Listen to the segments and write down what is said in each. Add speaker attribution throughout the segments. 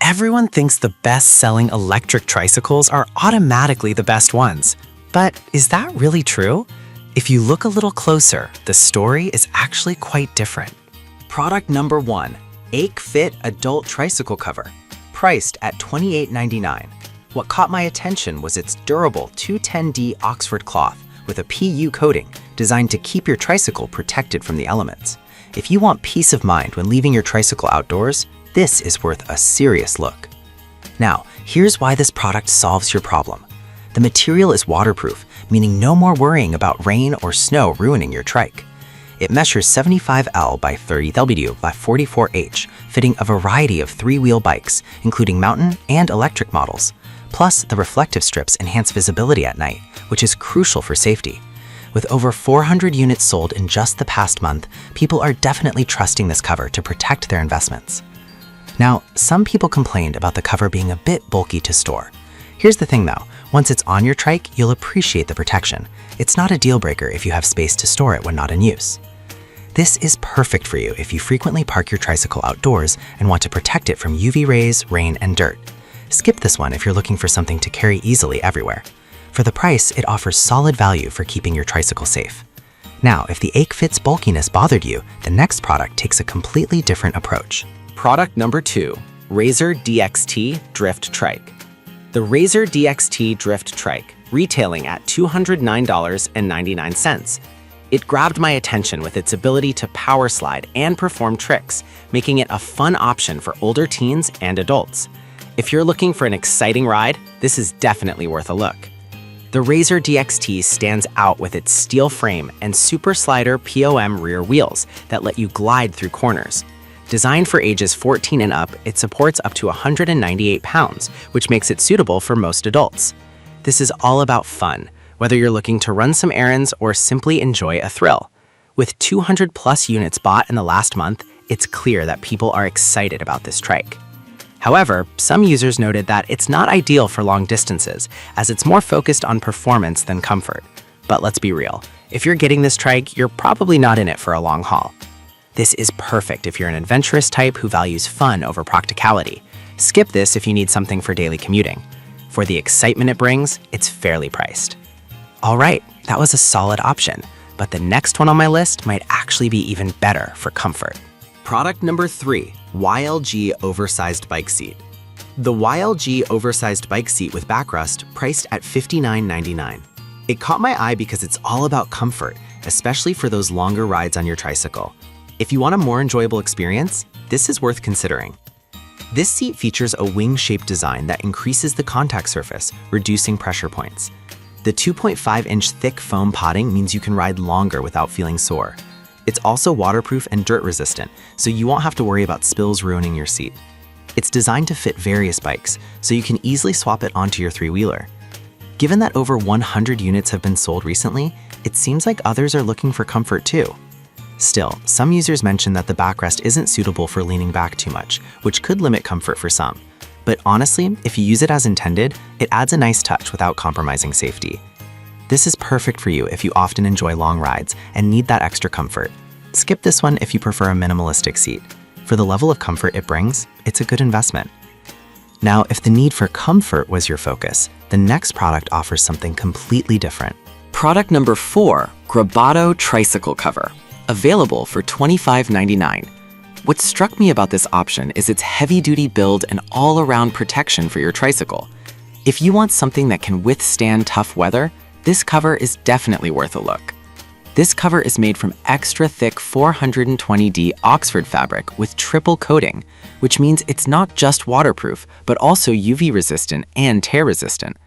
Speaker 1: Everyone thinks the best-selling electric tricycles are automatically the best ones. But is that really true? If you look a little closer, the story is actually quite different. Product number 1, AcheFit Adult Tricycle Cover, priced at $28.99. What caught my attention was its durable 210D Oxford cloth with a PU coating designed to keep your tricycle protected from the elements. If you want peace of mind when leaving your tricycle outdoors, this is worth a serious look. Now, here's why this product solves your problem. The material is waterproof, meaning no more worrying about rain or snow ruining your trike. It measures 75L by 30W by 44H, fitting a variety of three-wheel bikes, including mountain and electric models. Plus, the reflective strips enhance visibility at night, which is crucial for safety. With over 400 units sold in just the past month, people are definitely trusting this cover to protect their investments. Now, some people complained about the cover being a bit bulky to store. Here's the thing though, once it's on your trike, you'll appreciate the protection. It's not a deal breaker if you have space to store it when not in use. This is perfect for you if you frequently park your tricycle outdoors and want to protect it from UV rays, rain, and dirt. Skip this one if you're looking for something to carry easily everywhere. For the price, it offers solid value for keeping your tricycle safe. Now, if the AcheFit's bulkiness bothered you, the next product takes a completely different approach. Product number 2, Razor DXT Drift Trike. The Razor DXT Drift Trike, retailing at $209.99. It grabbed my attention with its ability to power slide and perform tricks, making it a fun option for older teens and adults. If you're looking for an exciting ride, this is definitely worth a look. The Razor DXT stands out with its steel frame and super slider POM rear wheels that let you glide through corners. Designed for ages 14 and up, it supports up to 198 pounds, which makes it suitable for most adults. This is all about fun, whether you're looking to run some errands or simply enjoy a thrill. With 200 plus units bought in the last month, it's clear that people are excited about this trike. However, some users noted that it's not ideal for long distances, as it's more focused on performance than comfort. But let's be real, if you're getting this trike, you're probably not in it for a long haul. This is perfect if you're an adventurous type who values fun over practicality. Skip this if you need something for daily commuting. For the excitement it brings, it's fairly priced. All right, that was a solid option, but the next one on my list might actually be even better for comfort. Product number 3, YLG Oversized Bike Seat. The YLG Oversized Bike Seat with backrest, priced at $59.99. It caught my eye because it's all about comfort, especially for those longer rides on your tricycle. If you want a more enjoyable experience, this is worth considering. This seat features a wing-shaped design that increases the contact surface, reducing pressure points. The 2.5-inch thick foam padding means you can ride longer without feeling sore. It's also waterproof and dirt-resistant, so you won't have to worry about spills ruining your seat. It's designed to fit various bikes, so you can easily swap it onto your three-wheeler. Given that over 100 units have been sold recently, it seems like others are looking for comfort too. Still, some users mention that the backrest isn't suitable for leaning back too much, which could limit comfort for some. But honestly, if you use it as intended, it adds a nice touch without compromising safety. This is perfect for you if you often enjoy long rides and need that extra comfort. Skip this one if you prefer a minimalistic seat. For the level of comfort it brings, it's a good investment. Now, if the need for comfort was your focus, the next product offers something completely different. Product number 4, Grabado Tricycle Cover, available for $25.99. What struck me about this option is its heavy-duty build and all-around protection for your tricycle. If you want something that can withstand tough weather, this cover is definitely worth a look. This cover is made from extra thick 420D Oxford fabric with triple coating, which means it's not just waterproof, but also UV resistant and tear resistant.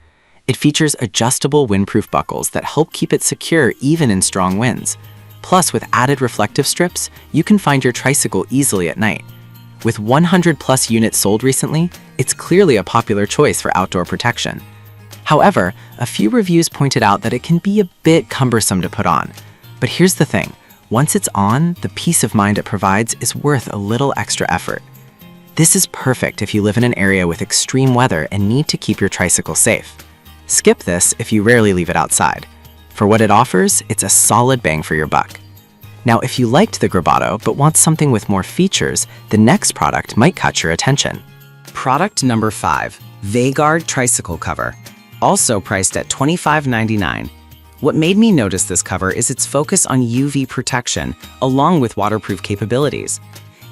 Speaker 1: It features adjustable windproof buckles that help keep it secure even in strong winds. Plus, with added reflective strips, you can find your tricycle easily at night. With 100 plus units sold recently, it's clearly a popular choice for outdoor protection. However, a few reviews pointed out that it can be a bit cumbersome to put on. But here's the thing, once it's on, the peace of mind it provides is worth a little extra effort. This is perfect if you live in an area with extreme weather and need to keep your tricycle safe. Skip this if you rarely leave it outside. For what it offers, it's a solid bang for your buck. Now, if you liked the Grabado but want something with more features, the next product might catch your attention. Product number 5, Vagard Tricycle Cover, also priced at $25.99. What made me notice this cover is its focus on UV protection, along with waterproof capabilities.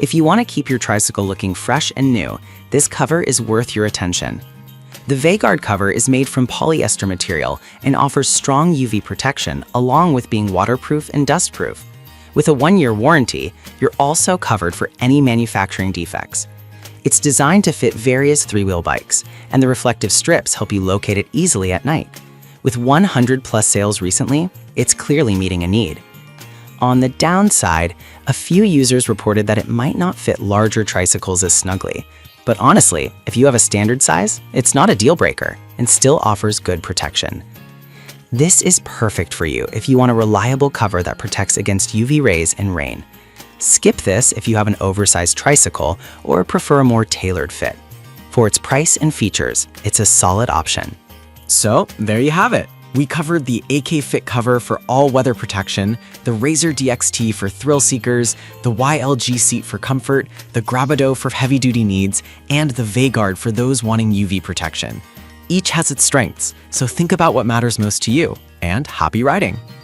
Speaker 1: If you want to keep your tricycle looking fresh and new, this cover is worth your attention. The Vagard cover is made from polyester material and offers strong UV protection, along with being waterproof and dustproof. With a 1-year warranty, you're also covered for any manufacturing defects. It's designed to fit various 3-wheel bikes, and the reflective strips help you locate it easily at night. With 100+ sales recently, it's clearly meeting a need. On the downside, a few users reported that it might not fit larger tricycles as snugly. But honestly, if you have a standard size, it's not a deal breaker and still offers good protection. This is perfect for you if you want a reliable cover that protects against UV rays and rain. Skip this if you have an oversized tricycle or prefer a more tailored fit. For its price and features, it's a solid option.
Speaker 2: So, there you have it. We covered the AK Fit cover for all-weather protection, the Razor DXT for thrill seekers, the YLG seat for comfort, the Grabado for heavy-duty needs, and the Vagard for those wanting UV protection. Each has its strengths, so think about what matters most to you, and happy riding!